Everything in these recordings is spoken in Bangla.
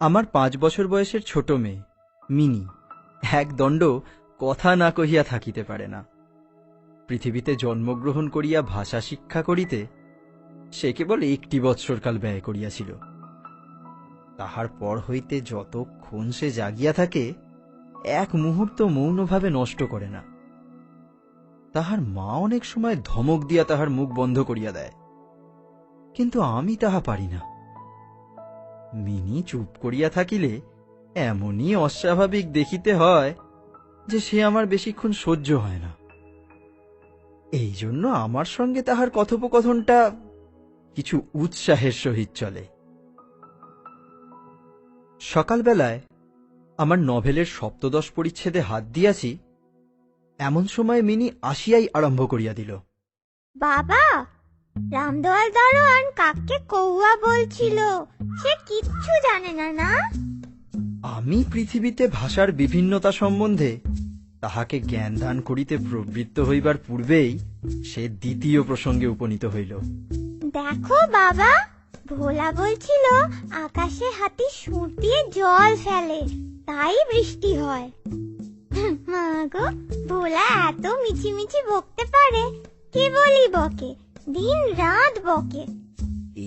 আমার 5 বছর বয়সের ছোট মেয়ে মিনি একদণ্ড কথা না কহিয়া থাকিতে পারে না। পৃথিবীতে জন্মগ্রহণ করিয়া ভাষা শিক্ষা করিতে সে কেবল 1 বৎসরকাল ব্যয় করিয়াছিল। তাহার পর হইতে যতক্ষণ সে জাগিয়া থাকে এক মুহূর্ত মৌনভাবে নষ্ট করে না। তাহার মা অনেক সময় ধমক দিয়া তাহার মুখ বন্ধ করিয়া দেয়, কিন্তু আমি তাহা পারি না। মিনি চুপ করিয়া থাকিলে এমনই অস্বাভাবিক দেখিতে হয় যে সে আমার বেশিক্ষণ সহ্য হয় না। এই জন্য আমার সঙ্গে তাহার কথোপকথনটা কিছু উৎসাহের সহিত চলে। সকালবেলায় আমার নভেলের ৭৫ পরিচ্ছেদে হাত দিয়াছি, এমন সময় মিনি আসিয়াই আরম্ভ করিয়া দিল। বাবা, রামদয়াল দারোয়ান কাককে কৌয়া বলছিল, সে কিচ্ছু জানে না। না, আমি পৃথিবীতে ভাষার বিভিন্নতা সম্বন্ধে তাহাকে জ্ঞান দান করিতে প্রবৃত্ত হইবার পূর্বেই সে দ্বিতীয় প্রসঙ্গে উপনীত হইল। দেখো বাবা, ভোলা বলছিল আকাশে হাতি সুর দিয়ে জল ফেলে, তাই বৃষ্টি হয়। মা গো, ভোলা এত মিছিমিছি বকতে পারে, কি বলি বকে, দিন রাত বকে।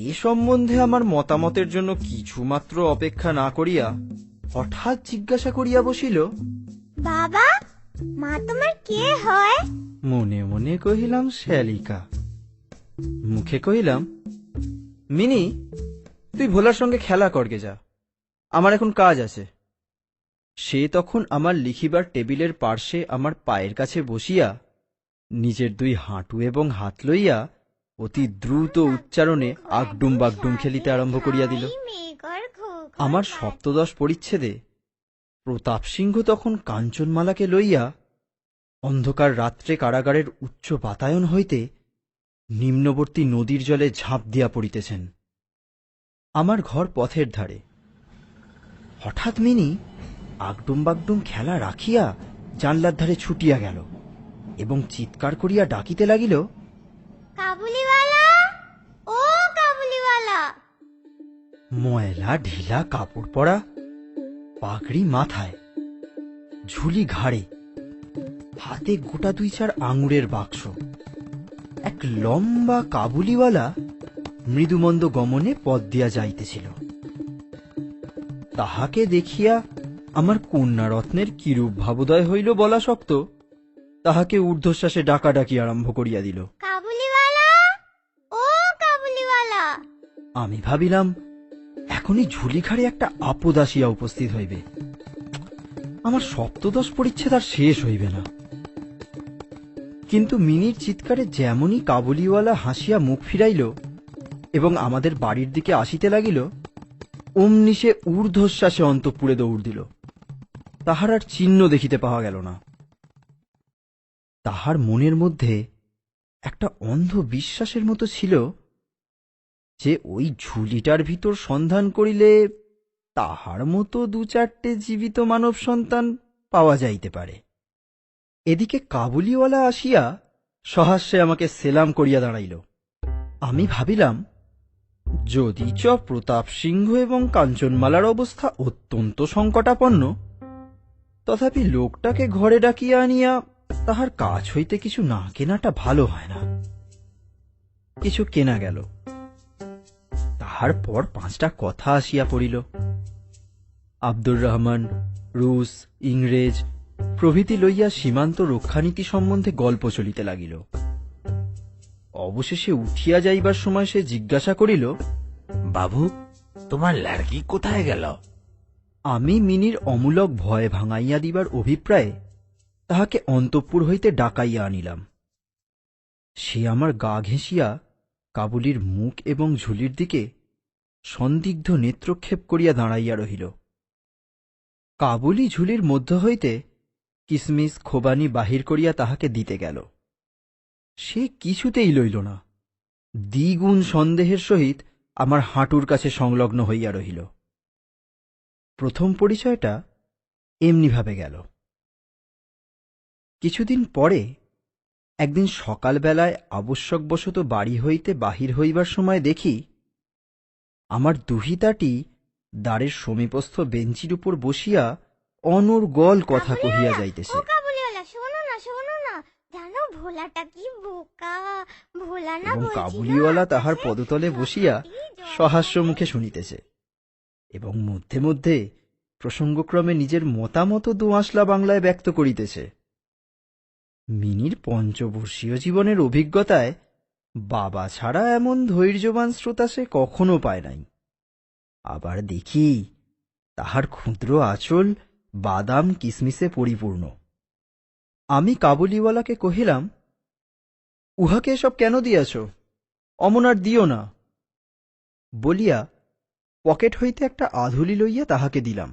এ সম্বন্ধে আমার মতামতের জন্য কিছুমাত্র অপেক্ষা না করিয়া হঠাৎ জিজ্ঞাসা করিয়া বসিল, বাবা, মা তোমার কে হয়? মনে মনে কহিলাম শ্যালিকা, মুখে কহিলাম, মিনি, তুই ভোলার সঙ্গে খেলা করগে যা, আমার এখন কাজ আছে। সে তখন আমার লিখিবার টেবিলের পার্শ্বে আমার পায়ের কাছে বসিয়া নিজের 2 হাঁটু এবং হাত লইয়া অতি দ্রুত উচ্চারণে আগডুম বাগডুম খেলিতে আরম্ভ করিয়া দিল। আমার ৭৫ পরিচ্ছেদে প্রতাপ সিংহ তখন কাঞ্চনমালাকে লইয়া অন্ধকার রাত্রে কারাগারের উচ্চ বাতায়ন হইতে নিম্নবর্তী নদীর জলে ঝাঁপ দিয়া পড়িতেছেন। আমার ঘর পথের ধারে। হঠাৎ মিনি আগডুম বাগডুম খেলা রাখিয়া জানলার ধারে ছুটিয়া গেল এবং চিৎকার করিয়া ডাকিতে লাগিল, কাবুলিওয়ালা, ও কাবুলিওয়ালা! ময়লা ঢিলা কাপড় পরা, পাগড়ি মাথায়, ঝুলি ঘাড়ে, হাতে গোটা 2-4 আঙুরের বাক্স, এক লম্বা কাবুলিওয়ালা মৃদুমন্দ গমনে পথ দিয়া যাইতেছিল। তাহাকে দেখিয়া আমার কন্যারত্নের কিরূপ ভাবোদয় হইল বলা শক্ত, তাহাকে ঊর্ধ্বশ্বাসে ডাকাডাকি আরম্ভ করিয়া দিল, কাবুলিওয়ালা, ও কাবুলিওয়ালা! আমি ভাবিলাম এখনই ঝুলিঘাড়ে একটা আপদ আসিয়া উপস্থিত হইবে, আমার ৭৫ পরিচ্ছেদ আর শেষ হইবে না। কিন্তু মিনির চিৎকারে যেমনই কাবুলিওয়ালা হাসিয়া মুখ ফিরাইল এবং আমাদের বাড়ির দিকে আসিতে লাগিল, অমনি সে ঊর্ধ্বশ্বাসে অন্তঃপুরে দৌড় দিল। তাহার আর চিহ্ন দেখিতে পাওয়া গেল না। তাহার মনের মধ্যে একটা অন্ধ বিশ্বাসের মতো ছিল যে ওই ঝুলিটার ভিতর সন্ধান করিলে তাহার মতো 2-4টে জীবিত মানব সন্তান পাওয়া যাইতে পারে। এদিকে কাবুলিওয়ালা আসিয়া সহাস্যে আমাকে সেলাম করিয়া দাঁড়াইল। আমি ভাবিলাম, যদিচ প্রতাপ সিংহ এবং কাঞ্চনমালার অবস্থা অত্যন্ত সংকটাপন্ন, তথাপি লোকটাকে ঘরে ডাকিয়া আনিয়া তাহার কাছ হইতে কিছু না কেনাটা ভালো হয় না। কিছু কেনা গেল। তাহার পর 5টা কথা আসিয়া পড়িল। আব্দুর রহমান, রুশ, ইংরেজ প্রভৃতি লইয়া সীমান্ত রক্ষানীতি সম্বন্ধে গল্প চলিতে লাগিল। অবশেষে উঠিয়া যাইবার সময় সে জিজ্ঞাসা করিল, বাবু, তোমার লাড়কি কোথায় গেল? আমি মিনির অমূলক ভয় ভাঙাইয়া দিবার অভিপ্রায়ে তাহাকে অন্তঃপুর হইতে ডাকাইয়া আনিলাম। সে আমার গা ঘেঁষিয়া কাবুলির মুখ এবং ঝুলির দিকে সন্দিগ্ধ নেত্রক্ষেপ করিয়া দাঁড়াইয়া রহিল। কাবুলি ঝুলির মধ্য হইতে কিসমিস খোবানি বাহির করিয়া তাহাকে দিতে গেল। সে কিছুতেই লইল না, দ্বিগুণ সন্দেহের সহিত আমার হাঁটুর কাছে সংলগ্ন হইয়া রহিল। প্রথম পরিচয়টা এমনিভাবে গেল। কিছুদিন পরে একদিন সকালবেলায় আবশ্যকবশত বাড়ি হইতে বাহির হইবার সময় দেখি আমার দুহিতাটি দ্বারের সমীপস্থ বেঞ্চির উপর বসিয়া অনর্গল কথা কহিয়া যাইতেছে। ও কাবুলিওয়ালা, শোনো না শোনো না, জানো ভোলাটা কি বোকা। ভোলা না এবং বলছিল কাবুলিওয়ালা তাহার আকাশে পদতলে বসিয়া সত্যি জল সহাস্য মুখে শুনিতেছে এবং মধ্যে মধ্যে প্রসঙ্গক্রমে নিজের মতামত দোআঁশলা বাংলায় ব্যক্ত করিতেছে। মিনির পঞ্চবর্ষীয় জীবনের অভিজ্ঞতায় বাবা ছাড়া এমন ধৈর্যবান শ্রোতা সে কখনো পায় নাই। আবার দেখি তাহার ক্ষুদ্র আঁচল বাদাম কিসমিসে পরিপূর্ণ। আমি কাবুলিওয়ালাকে কহিলাম, উহাকে এসব কেন দিয়াছ? অমন আর দিও না। বলিয়া পকেট হইতে একটা আধুলি লইয়া তাহাকে দিলাম।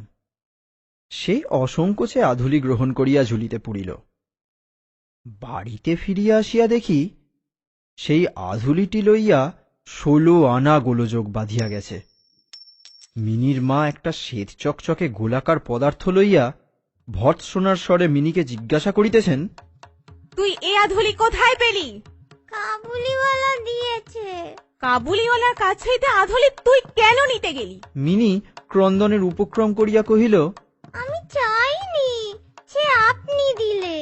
সে অসংকোচে আধুলি গ্রহণ করিয়া ঝুলিতে পুরিল। বাড়িতে ফিরিয়া আসিয়া দেখি সেই আধুলিটি লইয়া 16 আনা গোলযোগ বাঁধিয়া গেছে। মিনির মা একটা শ্বেত চকচকে গোলাকার পদার্থ লইয়া ভর্ৎসনার স্বরে মিনিকে জিজ্ঞাসা করিতেছেন, তুই এ আধুলি কোথায় পেলি? কাবুলিওয়ালা দিয়েছে। কাবুলিওয়ালার কাছ হইতে আধুলি তুই কেন নিতে গেলি? মিনি ক্রন্দনের উপক্রম করিয়া কহিল, আমি চাইনি, সে আপনি দিলে।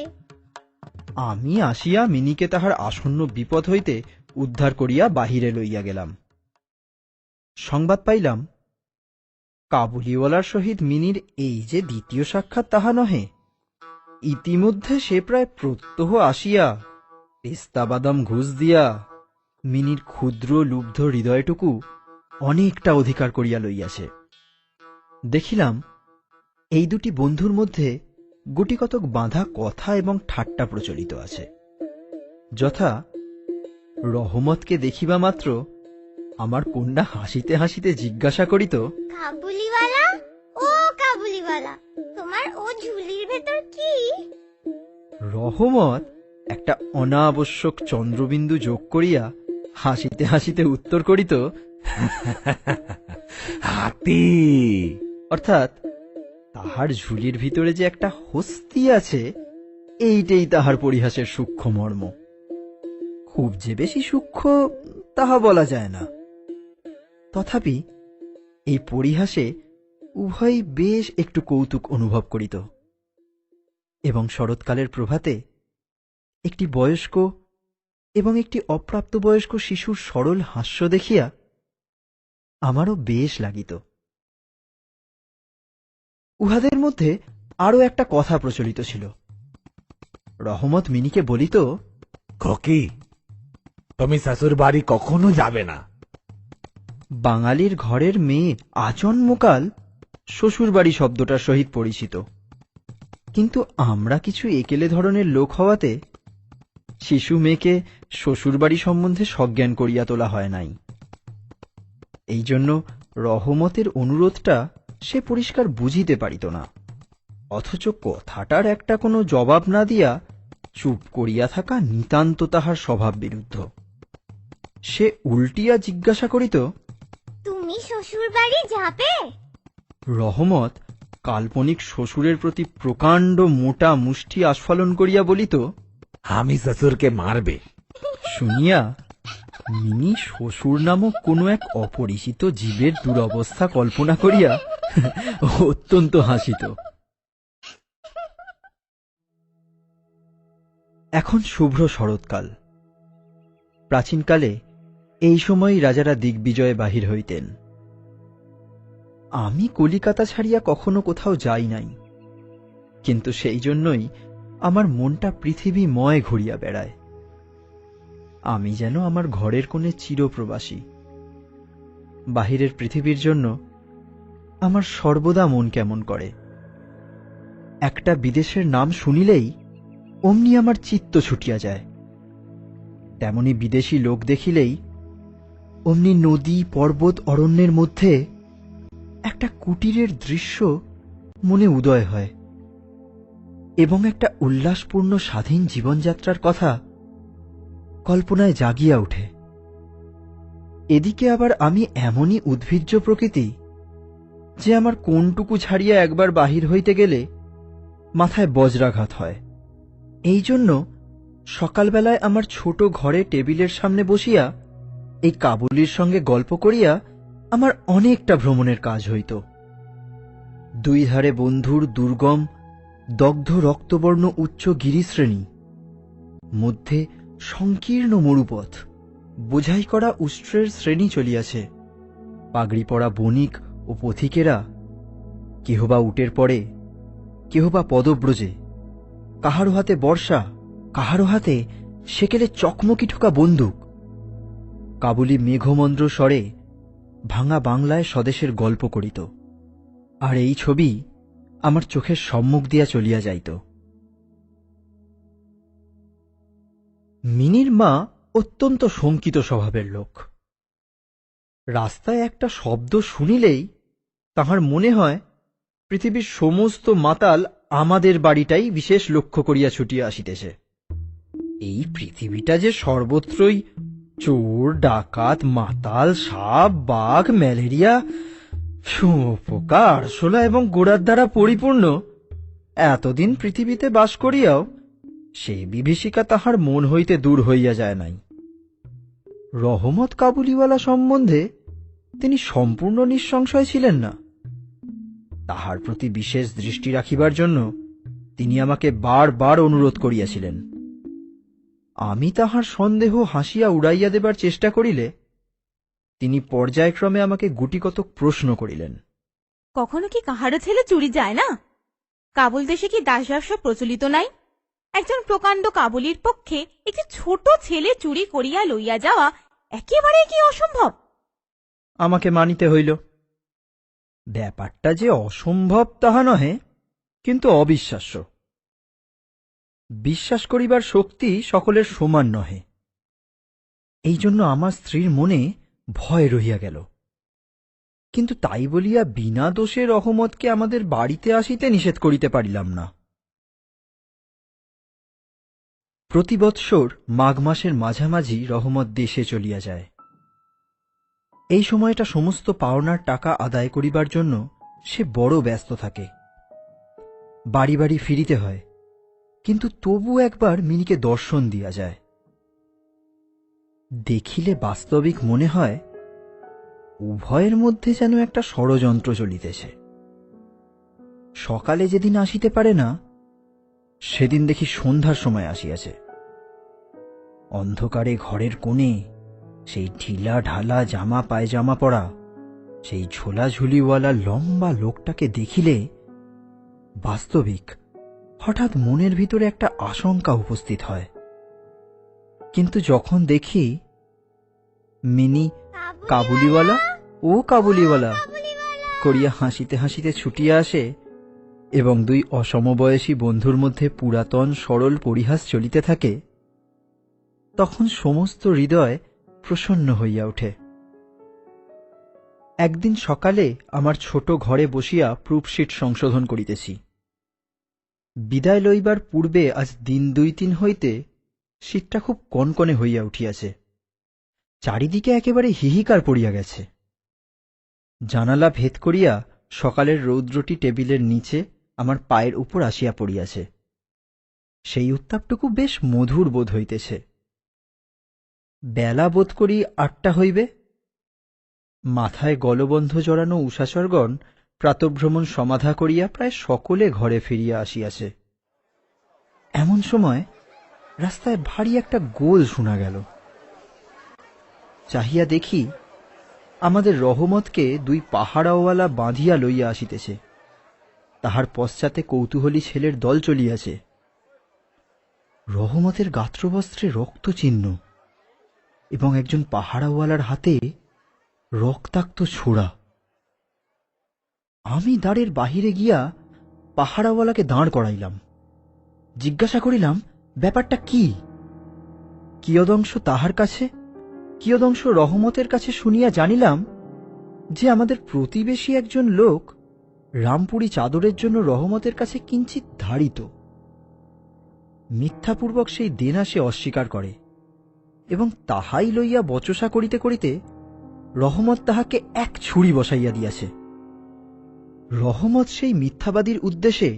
আমি আসিয়া মিনিকে তাহার আসন্ন বিপদ হইতে উদ্ধার করিয়া বাহিরে লইয়া গেলাম। সংবাদ পাইলাম, কাবুলিওয়ালার সহিত মিনির এই যে দ্বিতীয় সাক্ষাৎ তাহা নহে, ইতিমধ্যে সে প্রায় প্রত্যহ আসিয়া পেস্তা বাদাম ঘুষ দিয়া মিনির ক্ষুদ্র লুব্ধ হৃদয়টুকু অনেকটা অধিকার করিয়া লইয়াছে। দেখিলাম এই দুটি বন্ধুর মধ্যে গুটিকতক বাঁধা কথা এবং ঠাট্টা প্রচলিত আছে, যথা রহমতকে দেখিবা মাত্র আমার কন্যা হাসিতে হাসিতে জিজ্ঞাসা করিত, কাবুলিওয়ালা, ও কাবুলিওয়ালা, তোমার ও ঝুলির ভেতর কি? রহমত একটা অনাবশ্যক চন্দ্রবিন্দু যোগ করিয়া হাসিতে হাসিতে উত্তর করিত, হাতি। অর্থাৎ তাহার ঝুলির ভিতরে যে একটা হস্তি আছে, এইটাই তাহার পরিহাসের সূক্ষ্ম মর্ম। খুব যে বেশি সূক্ষ্ম তাহা বলা যায় না, তথাপি এই পরিহাসে উভয় বেশ একটু কৌতুক অনুভব করিত। এবং শরৎকালের প্রভাতে একটি বয়স্ক এবং একটি অপ্রাপ্তবয়স্ক শিশুর সরল হাস্য দেখিয়া আমারও বেশ লাগিত। উহাদের মধ্যে আরো একটা কথা প্রচলিত ছিল। রহমত মিনিকে বলিত, খকি, তুমি শ্বশুর বাড়ি কখনো যাবে না। বাঙালির ঘরের মেয়ে আজন্মকাল শ্বশুরবাড়ি শব্দটার সহিত পরিচিত, কিন্তু আমরা কিছু একেলে ধরনের লোক হওয়াতে শিশু মেয়েকে শ্বশুরবাড়ি সম্বন্ধে সজ্ঞান করিয়া তোলা হয় নাই। এই জন্য রহমতের অনুরোধটা সে পরিষ্কার বুঝিতে পারিত না, অথচ কথাটার একটা কোনো জবাব না দিয়া চুপ করিয়া থাকা নিতান্ত তাহার স্বভাব বিরুদ্ধ। সে উল্টিয়া জিজ্ঞাসা করিত, তুমি শ্বশুর বাড়ি যাবে? রহমত কাল্পনিক শ্বশুরের প্রতি প্রকাণ্ড মোটা মুষ্টি আস্ফালন করিয়া বলিত, আমি শ্বশুরকে মারবে। শুনিয়া মিনি শ্বশুর নামক কোনো এক অপরিচিত জীবের দুরবস্থা কল্পনা করিয়া অত্যন্ত হাসিত। এখন শুভ্র শরৎকাল। প্রাচীনকালে এই সময়ই রাজারা দিগ্বিজয়ে বাহির হইতেন। আমি কলিকাতা ছাড়িয়া কখনো কোথাও যাই নাই, কিন্তু সেই জন্যই আমার মনটা পৃথিবীময় ঘুরিয়া বেড়ায়। আমি যেন আমার ঘরের কোণে চিরপ্রবাসী। বাহিরের পৃথিবীর জন্য আমার সর্বদা মন কেমন করে। একটা বিদেশের নাম শুনিলেই অমনি আমার চিত্ত ছুটিয়া যায়। তেমনি বিদেশি লোক দেখিলেই অমনি নদী পর্বত অরণ্যের মধ্যে একটা কুটিরের দৃশ্য মনে উদয় হয় এবং একটা উল্লাসপূর্ণ স্বাধীন জীবনযাত্রার কথা কল্পনায় জাগিয়া ওঠে। এদিকে আবার আমি এমনই উদ্ভিজ্জ প্রকৃতি যে আমার কোনটুকু ছাড়িয়া একবার বাহির হইতে গেলে মাথায় বজ্রাঘাত হয়। এই জন্য সকালবেলায় আমার ছোট ঘরে টেবিলের সামনে বসিয়া এই কাবুলির সঙ্গে গল্প করিয়া আমার অনেকটা ভ্রমণের কাজ হইত। দুই ধারে বন্ধুর দুর্গম দগ্ধ রক্তবর্ণ উচ্চ গিরিশ্রেণী, মধ্যে সংকীর্ণ মরুপথ, বোঝাই করা উষ্ট্রের শ্রেণী চলিয়াছে। পাগড়ি পরা বণিক ও পথিকেরা কেহ বা উটের পরে, কেহ বা পদব্রজে, কাহারো হাতে বর্ষা, কাহারো হাতে সেকেলে চকমকি ঠোকা বন্দুক, কাবুলি মেঘমন্দ্র স্বরে ভাঙা বাংলায় স্বদেশের গল্প করিত। আর এই ছবি আমার চোখের সম্মুখ দিয়া চলিয়া যাইত। মিনির মা অত্যন্ত শঙ্কিত স্বভাবের লোক। রাস্তায় একটা শব্দ শুনিলেই তাহার মনে হয় পৃথিবীর সমস্ত মাতাল আমাদের বাড়িটাই বিশেষ লক্ষ্য করিয়া ছুটিয়া আসিতেছে। এই পৃথিবীটা যে সর্বত্রই চোর, ডাকাত, মাতাল, সাপ, বাঘ, ম্যালেরিয়া, শুঁয়োপোকা, আরশোলা এবং গোড়ার দ্বারা পরিপূর্ণ, এতদিন পৃথিবীতে বাস করিয়াও সেই বিভীষিকা তাহার মন হইতে দূর হইয়া যায় নাই। রহমত কাবুলিওয়ালা সম্বন্ধে তিনি সম্পূর্ণ নিঃসংশয় ছিলেন না। তাহার প্রতি বিশেষ দৃষ্টি রাখিবার জন্য তিনি আমাকে বারবার অনুরোধ করিয়াছিলেন। আমি তাহার সন্দেহ হাসিয়া উড়াইয়া দেবার চেষ্টা করিলে তিনি পর্যায়ক্রমে আমাকে গুটিকতক প্রশ্ন করিলেন। কখনো কি কাহারও ছেলে চুরি যায় না? কাবুল দেশে কি দাস ব্যবসা প্রচলিত নাই? একজন প্রকাণ্ড কাবুলির পক্ষে একটি ছোট ছেলে চুরি করিয়া লইয়া যাওয়া একেবারে কি অসম্ভব? আমাকে মানিতে হইল। ব্যাপারটা যে অসম্ভব তাহা নহে, কিন্তু অবিশ্বাস্য। বিশ্বাস করিবার শক্তি সকলের সমান নহে। এই জন্য আমার স্ত্রীর মনে ভয় রহিয়া গেল। কিন্তু তাই বলিয়া বিনা দোষে রহমতকে আমাদের বাড়িতে আসিতে নিষেধ করিতে পারিলাম না। প্রতি বৎসর মাঘ মাসের মাঝামাঝি রহমত দেশে চলিয়া যায়। এই সময়টা সমস্ত পাওনার টাকা আদায় করিবার জন্য সে বড় ব্যস্ত থাকে। বাড়ি বাড়ি ফিরিতে হয়, কিন্তু তবু একবার মিনিকে দর্শন দিয়া যায়। দেখিলে বাস্তবিক মনে হয় উভয়ের মধ্যে যেন একটা ষড়যন্ত্র চলিতেছে। সকালে যেদিন আসিতে পারে না, সেদিন দেখি সন্ধ্যার সময় আসিয়াছে। অন্ধকারে ঘরের কোণে সেই ঢিলা ঢালা জামা পায়জামা পরা, সেই ঝোলাঝুলিওয়ালা লম্বা লোকটাকে দেখিলে বাস্তবিক হঠাৎ মনের ভিতরে একটা আশঙ্কা উপস্থিত হয়। কিন্তু যখন দেখি মিনি কাবুলিওয়ালা ও কাবুলিওয়ালা করিয়া হাসিতে হাসিতে ছুটিয়া আসে এবং দুই অসমবয়সী বন্ধুর মধ্যে পুরাতন সরল পরিহাস চলিতে থাকে, তখন সমস্ত হৃদয় প্রসন্ন হইয়া ওঠে। একদিন সকালে আমার ছোট ঘরে বসিয়া প্রুফশিট সংশোধন করিতেছি। বিদায় লইবার পূর্বে আজ দিন 2-3 হইতে শীতটা খুব কনকনে হইয়া উঠিয়াছে। চারিদিকে একেবারে হিহিকার পড়িয়া গেছে। জানালা ভেদ করিয়া সকালের রৌদ্রটি টেবিলের নিচে আমার পায়ের উপর আসিয়া পড়িয়াছে। সেই উত্তাপটুকু বেশ মধুর বোধ হইতেছে। বেলা বোধ করি 8টা হইবে। মাথায় গলবন্ধ জড়ানো উষাচরগণ প্রাতঃভ্রমণ সমাধা করিয়া প্রায় সকলে ঘরে ফিরিয়া আসিয়াছে। এমন সময় রাস্তায় ভারী একটা গোল শোনা গেল। চাহিয়া দেখি আমাদের রহমতকে দুই পাহারাওয়ালা বাঁধিয়া লইয়া আসিতেছে। তাহার পশ্চাতে কৌতূহলী ছেলের দল চলিয়াছে। রহমতের গাত্রবস্ত্রে রক্তচিহ্ন এবং একজন পাহারাওয়ালার হাতে রক্তাক্ত ছোড়া। আমি দ্বারের বাহিরে গিয়া পাহারাওয়ালাকে দাঁড় করাইলাম। জিজ্ঞাসা করিলাম ব্যাপারটা কি। কিয়দংশ তাহার কাছে, কিয়দংশ রহমতের কাছে শুনিয়া জানিলাম যে আমাদের প্রতিবেশী একজন লোক রামপুরি চাদরের জন্য রহমতের কাছে কিঞ্চিৎ ধারিত। মিথ্যাপূর্বক সেই দেনা সে অস্বীকার করে এবং তাহাই লইয়া বচসা করিতে করিতে রহমত তাহাকে এক ছুরি বসাইয়া দিয়াছে। রহমত সেই মিথ্যাবাদীর উদ্দেশ্যে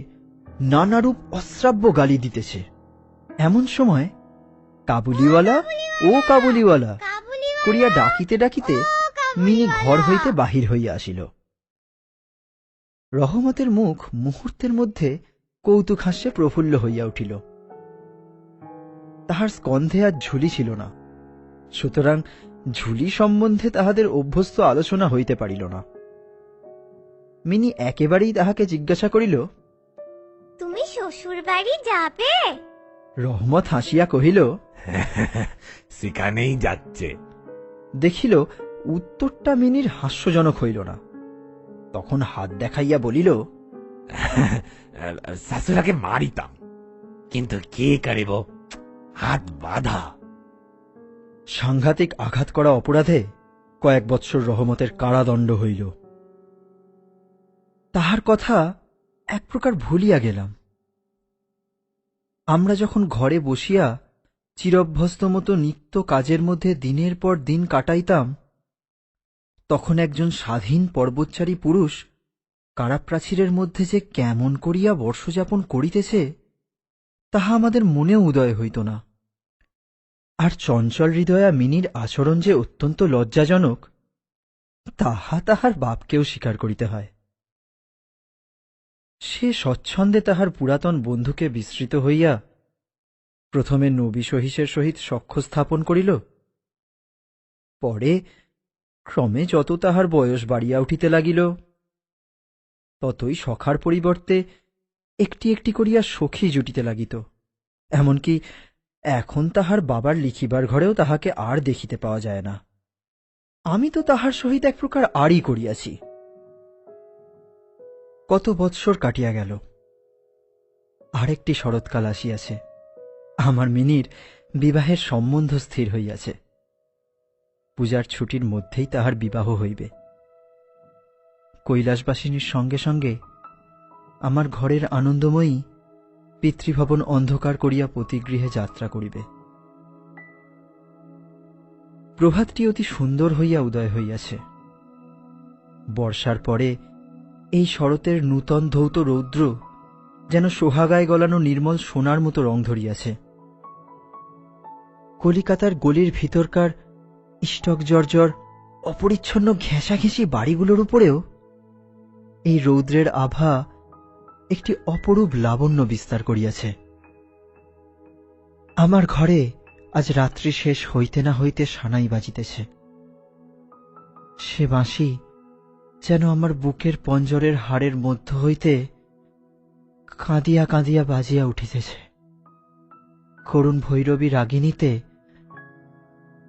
নানারূপ অশ্রাব্য গালি দিতেছে। এমন সময় কাবুলিওয়ালা ও কাবুলিওয়ালা করিয়া ডাকিতে ডাকিতে মিনি ঘর হইতে বাহির হইয়া আসিল। রহমতের মুখ মুহূর্তের মধ্যে কৌতুক হাস্যে প্রফুল্ল হইয়া উঠিল। তাহার স্কন্ধে আর ঝুলি ছিল না, সুতরাং ঝুলি সম্বন্ধে তাহাদের অভ্যস্ত আলোচনা হইতে পারিল না। মিনি একেবারেই তাহাকে জিজ্ঞাসা করিল, তুমি শ্বশুর বাড়ি যাবে? রহমত হাসিয়া কহিল, সেখানেই যাচ্ছে। দেখিল উত্তরটা মিনির হাস্যজনক হইল না। তখন হাত দেখাইয়া বলিল, শাশুড়াকে মারিতাম, কিন্তু কে করিব, হাত বাঁধা। সাংঘাতিক আঘাত করা অপরাধে কয়েক বৎসর রহমতের কারাদণ্ড হইল। তাহার কথা এক প্রকার ভুলিয়া গেলাম। আমরা যখন ঘরে বসিয়া চিরভ্যস্ত মতো নিত্য কাজের মধ্যে দিনের পর দিন কাটাইতাম, তখন একজন স্বাধীন পর্বতচারী পুরুষ কারাপ্রাচীরের মধ্যে যে কেমন করিয়া বর্ষযাপন করিতেছে তাহা আমাদের মনেও উদয় হইত না। আর চঞ্চল হৃদয়া মিনির আচরণ যে অত্যন্ত লজ্জাজনক, তাহা তাহার বাপকেও স্বীকার করিতে হয়। সে স্বচ্ছন্দে তাহার পুরাতন বন্ধুকে বিস্মৃত হইয়া প্রথমে নবী সহিসের সহিত সখ্য স্থাপন করিল, পরে ক্রমে যত তাহার বয়স বাড়িয়া উঠিতে লাগিল, ততই সখার পরিবর্তে একটি একটি করিয়া সখী জুটিতে লাগিত। এমনকি এখন তাহার বাবার লিখিবার ঘরেও তাহাকে আর দেখিতে পাওয়া যায় না। আমি তো তাহার সহিত এক প্রকার আড়ি করিয়াছি। কত বৎসর কাটিয়া গেল, আরেকটি শরৎকাল আসিয়াছে। আমার মিনির বিবাহের সম্বন্ধ স্থির হইয়াছে। পূজার ছুটির মধ্যেই তাহার বিবাহ হইবে। কৈলাসবাসিনীর সঙ্গে সঙ্গে আমার ঘরের আনন্দময়ী পিতৃভবন অন্ধকার করিয়া পতিগৃহে যাত্রা করিবে। প্রভাতটি অতি সুন্দর হইয়া উদয় হইয়াছে। বর্ষার পরে এই শরতের নূতন ধৌত রৌদ্র যেন সোহাগায় গলানো নির্মল সোনার মতো রং ধরিয়াছে। কলিকাতার গলির ভিতরকার ইষ্টক জর্জর অপরিচ্ছন্ন ঘেঁষাঘেঁষি বাড়িগুলোর উপরেও এই রৌদ্রের আভা একটি অপরূপ লাবণ্য বিস্তার করিয়াছে। আমার ঘরে আজ রাত্রি শেষ হইতে না হইতে সানাই বাজিতেছে। সে বাঁশি যেন আমার বুকের পঞ্জরের হাড়ের মধ্য হইতে কাঁদিয়া কাঁদিয়া বাজিয়া উঠিতেছে। করুণ ভৈরবী রাগিণীতে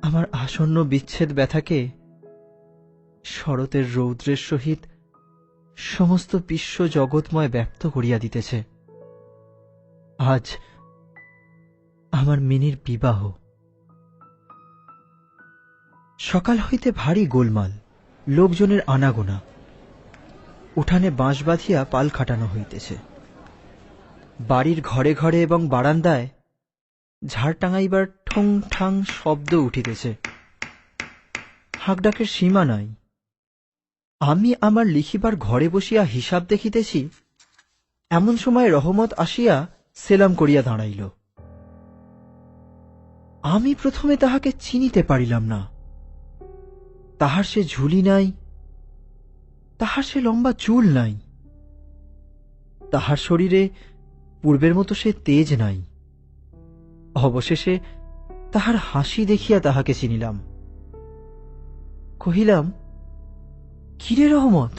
আমার আসন্ন বিচ্ছেদ ব্যথাকে শরতের রৌদ্রের সহিত সমস্ত বিশ্ব জগৎময় ব্যক্ত করিয়া দিতেছে। আজ আমার মিনির বিবাহ। সকাল হইতে ভারী গোলমাল, লোকজনের আনাগোনা। উঠানে বাঁশ বাঁধিয়া পাল খাটানো হইতেছে। বাড়ির ঘরে ঘরে এবং বারান্দায় ঝাড় টাঙাইবার ঠং ঠাং শব্দ উঠিতেছে। হাঁকডাকের সীমা নাই। আমি আমার লিখিবার ঘরে বসিয়া হিসাব দেখিতেছি, এমন সময় রহমত আসিয়া সেলাম করিয়া দাঁড়াইল। আমি প্রথমে তাহাকে চিনিতে পারিলাম না। তাহার সে ঝুলি নাই, তাহার সে লম্বা চুল নাই, তাহার শরীরে পূর্বের মতো সে তেজ নাই। অবশেষে তাহার হাসি দেখিয়া তাহাকে চিনিলাম। কহিলাম, কিরে রহমত,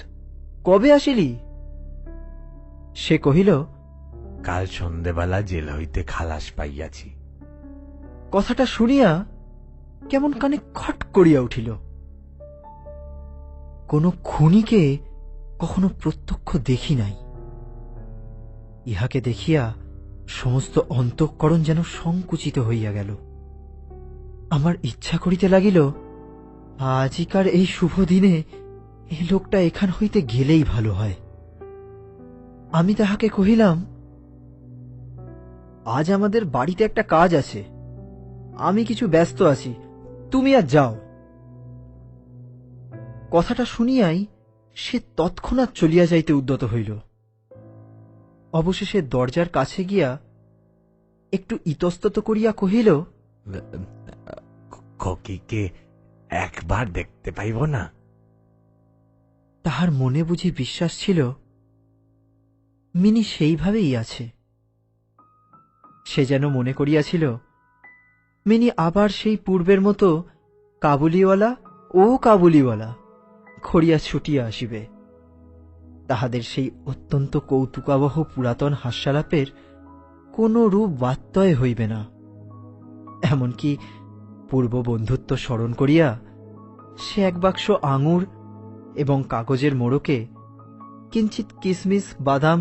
কবে আসিলি? সে কহিল, কাল সন্ধ্যেবেলা জেল হইতে খালাস পাইয়াছি। কথাটা শুনিয়া কেমন কানে খট করিয়া উঠিল। কোন খুনিকে কখনো প্রত্যক্ষ দেখি নাই। ইহাকে দেখিয়া সমস্ত অন্তঃকরণ যেন সংকুচিত হইয়া গেল। আমার ইচ্ছা করিতে লাগিল, আজিকার এই শুভ দিনে এই লোকটা এখান হইতে গেলেই ভালো হয়। আমি তাহাকে কহিলাম, আজ আমাদের বাড়িতে একটা কাজ আছে, আমি কিছু ব্যস্ত আছি, তুমি আর যাও। কথাটা শুনিয়াই সে তৎক্ষণাৎ চলিয়া যাইতে উদ্যত হইল। অবশেষে দরজার কাছে গিয়া একটু ইতস্তত করিয়া কহিল, খকিকে একবার দেখতে পাইব না? তাহার মনে বুঝি বিশ্বাস ছিল মিনি সেইভাবেই আছে। সে যেন মনে করিয়াছিল মিনি আবার সেই পূর্বের মতো কাবুলিওয়ালা ও কাবুলিওয়ালা খড়িয়া ছুটিয়া আসিবে। তাহাদের সেই অত্যন্ত কৌতুকাবহ পুরাতন হাস্যালাপের কোন রূপ বাত্যয় হইবে না। এমনকি পূর্ব বন্ধুত্ব স্মরণ করিয়া সে এক বাক্স আঙুর এবং কাগজের মোড়কে কিঞ্চিত কিসমিস বাদাম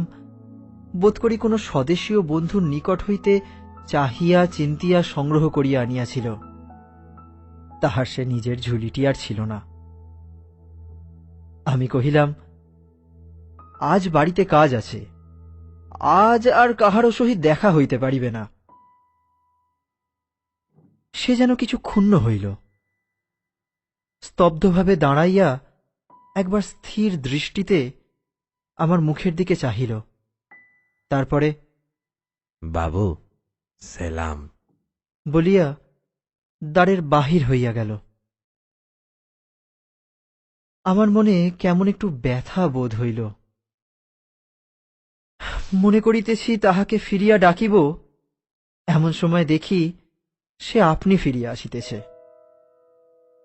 বোধ করি কোন স্বদেশীয় বন্ধুর নিকট হইতে চাহিয়া চিন্তিয়া সংগ্রহ করিয়া আনিয়াছিল। তাহার সে নিজের ঝুলিটি আর ছিল না। আমি কহিলাম, আজ বাড়িতে কাজ আছে, আজ আর কাহারও সহিত দেখা হইতে পারিবে না। সে যেন কিছু ক্ষুণ্ণ হইল, স্তব্ধভাবে দাঁড়াইয়া একবার স্থির দৃষ্টিতে আমার মুখের দিকে চাহিল। তারপরে বাবু সেলাম বলিয়া দ্বারের বাহির হইয়া গেল। আমার মনে কেমন একটু ব্যথা বোধ হইল। মনে করিতেছি তাহাকে ফিরিয়া ডাকিব, এমন সময় দেখি সে আপনি ফিরিয়া আসিতেছে।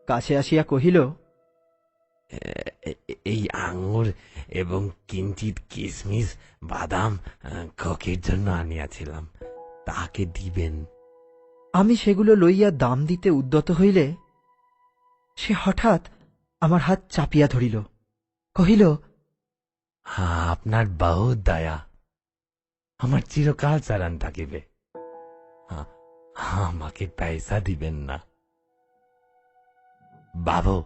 কাছে আসিয়া কহিল, এই আঙ্গুর এবং কিঞ্চিত কিসমিস বাদাম খকির জন্য আনিয়াছিলাম, তাকে দিবেন? আমি সেগুলো লইয়া দাম দিতে উদ্যত হইলে সে হঠাৎ আমার হাত চাপিয়া ধরিল, কহিল, আপনার বহুত দয়া, আমার চিরকাল চালান থাকিবে, আমাকে পয়সা দিবেন না। বাবু,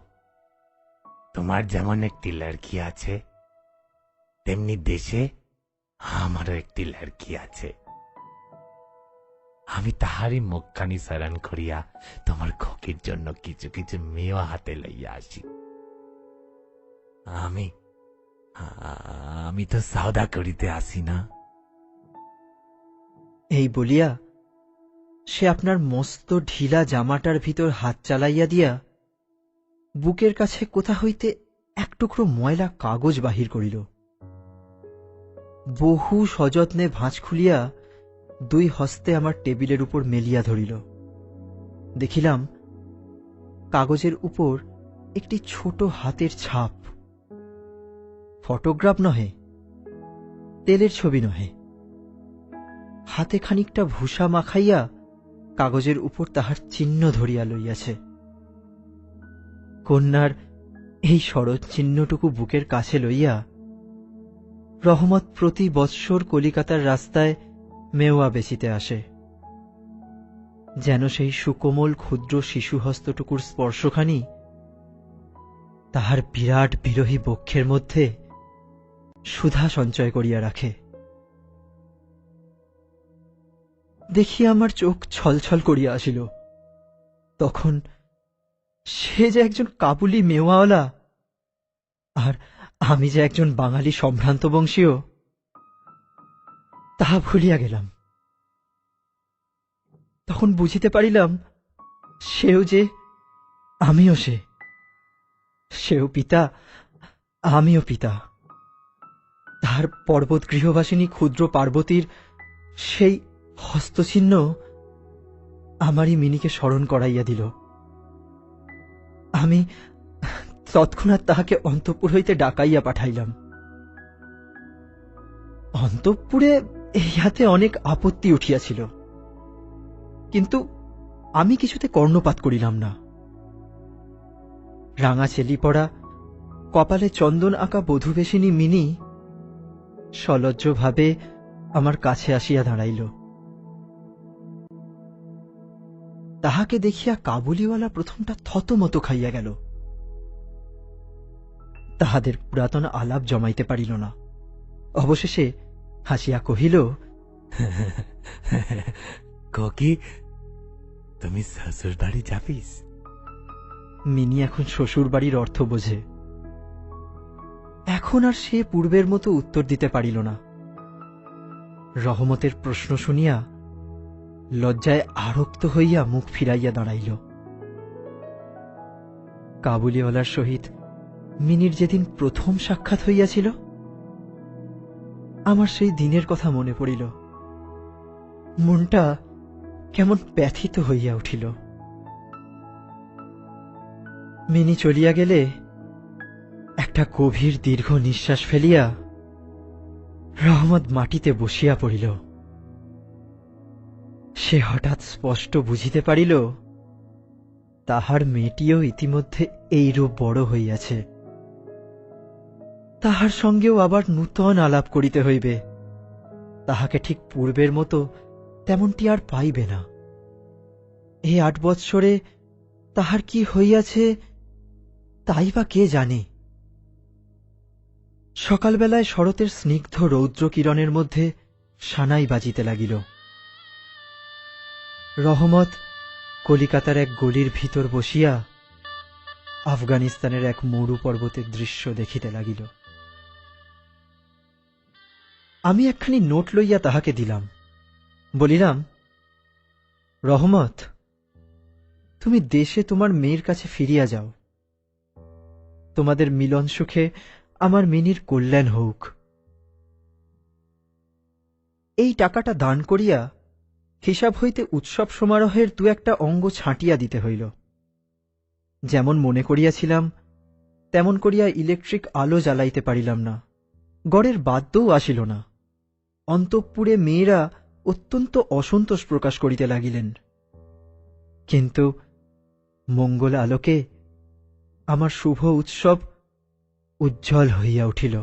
তোমার যেমন একটি লড়কি আছে, তেমনি দেশে আমারও একটি লড়কি আছে। আমি তাহারই মুখখানি স্মরণ করিয়া তোমার খকির জন্য কিছু কিছু মেওয়া হাতে লইয়া আসি। আমি তো সওদা করিতে আসি না। এই বলিয়া সে আপনার মস্ত ঢিলা জামাটার ভিতর হাত চালাইয়া দিয়া বুকের কাছে কোথা হইতে এক টুকরো ময়লা কাগজ বাহির করিল। বহু সযত্নে ভাঁজ খুলিয়া দুই হস্তে আমার টেবিলের উপর মেলিয়া ধরিল। দেখিলাম কাগজের উপর একটি ছোট হাতের ছাপ, ফটোগ্রাফ নহে, তেলের ছবি নহে। হাতে খানিকটা ভূষা মাখাইয়া কাগজের উপর তাহার চিহ্ন ধরিয়া লইয়াছে। কন্যার এই শরৎ চিহ্নটুকু বুকের কাছে লইয়া রহমত প্রতি বৎসর কলিকাতার রাস্তায় মেওয়া বেচিতে আসে। যেন সেই সুকোমল ক্ষুদ্র শিশুহস্তটুকুর স্পর্শখানি তাহার বিরাট বিরহী বক্ষের মধ্যে সুধা সঞ্চয় করিয়া রাখে। দেখি আমার চোখ ছলছল করিয়া আসিল। তখন সে যে একজন কাবুলি মেওয়াওয়ালা, আর আমি যে একজন বাঙালি সম্ভ্রান্ত বংশীয়, তাহা ভুলিয়া গেলাম। তখন বুঝিতে পারিলাম সেও যে, আমিও সে। সেও পিতা, আমিও পিতা। তাহার পর্বত গৃহবাসিনী ক্ষুদ্র পার্বতীর সেই হস্তচিহ্ন আমারই মিনিকে স্মরণ করাইয়া দিল। আমি তৎক্ষণাৎ তাহাকে অন্তঃপুর হইতে ডাকাইয়া পাঠাইলাম। অন্তঃপুরে ইহাতে অনেক আপত্তি উঠিয়াছিল, কিন্তু আমি কিছুতে কর্ণপাত করিলাম না। রাঙা চেলি পড়া, কপালে চন্দন আঁকা বধূবেশিনী মিনি সলজ্জভাবে আমার কাছে আসিয়া দাঁড়াইল। তাহাকে দেখিয়া কাবুলিওয়ালা প্রথমটা থতমত খাইয়া গেল। তাহাদের পুরাতন আলাপ জমাইতে পারিল না। অবশেষে হাসিয়া কহিল, খকি, তুমি শ্বশুর বাড়ি যাবিস? মিনি এখন শ্বশুর বাড়ির অর্থ বোঝে। এখন আর সে পূর্বের মতো উত্তর দিতে পারিল না। রহমতের প্রশ্ন শুনিয়া লজ্জায় আরক্ত হইয়া মুখ ফিরাইয়া দাঁড়াইল। কাবুলিওয়ালার সহিত মিনির যেদিন প্রথম সাক্ষাৎ হইয়াছিল, আমার সেই দিনের কথা মনে পড়িল। মনটা কেমন ব্যথিত হইয়া উঠিল। মিনি চলিয়া গেলে একটা গভীর দীর্ঘ নিঃশ্বাস ফেলিয়া রহমত মাটিতে বসিয়া পড়িল। সে হঠাৎ স্পষ্ট বুঝিতে পারিল তাহার মেয়েটিও ইতিমধ্যে এইরূপ বড় হইয়াছে। তাহার সঙ্গেও আবার নূতন আলাপ করিতে হইবে। তাহাকে ঠিক পূর্বের মতো তেমনটি আর পাইবে না। এই 8 বৎসরে তাহার কি হইয়াছে তাই বা কে জানে। সকালবেলায় শরতের স্নিগ্ধ রৌদ্র কিরণের মধ্যে সানাই বাজিতে লাগিল। রহমত কলিকাতার এক গলির ভিতর বসিয়া আফগানিস্তানের এক মরু পর্বতের দৃশ্য দেখিতে লাগিল। আমি একখানি নোট লইয়া তাহাকে দিলাম। বলিলাম, রহমত, তুমি দেশে তোমার মেয়ের কাছে ফিরিয়া যাও। তোমাদের মিলন সুখে আমার মিনির কল্যাণ হোক। এই টাকাটা দান করিয়া হিসাব হইতে উৎসব সমারোহের 2-1টা অঙ্গ ছাঁটিয়া দিতে হইল। যেমন মনে করিয়াছিলাম তেমন করিয়া ইলেকট্রিক আলো জ্বালাইতে পারিলাম না। গড়ের বাদ্যও আসিল না। অন্তঃপুরে মেয়েরা অত্যন্ত অসন্তোষ প্রকাশ করিতে লাগিলেন। কিন্তু মঙ্গল আলোকে আমার শুভ উৎসব উজ্জ্বল হইয়া উঠিল।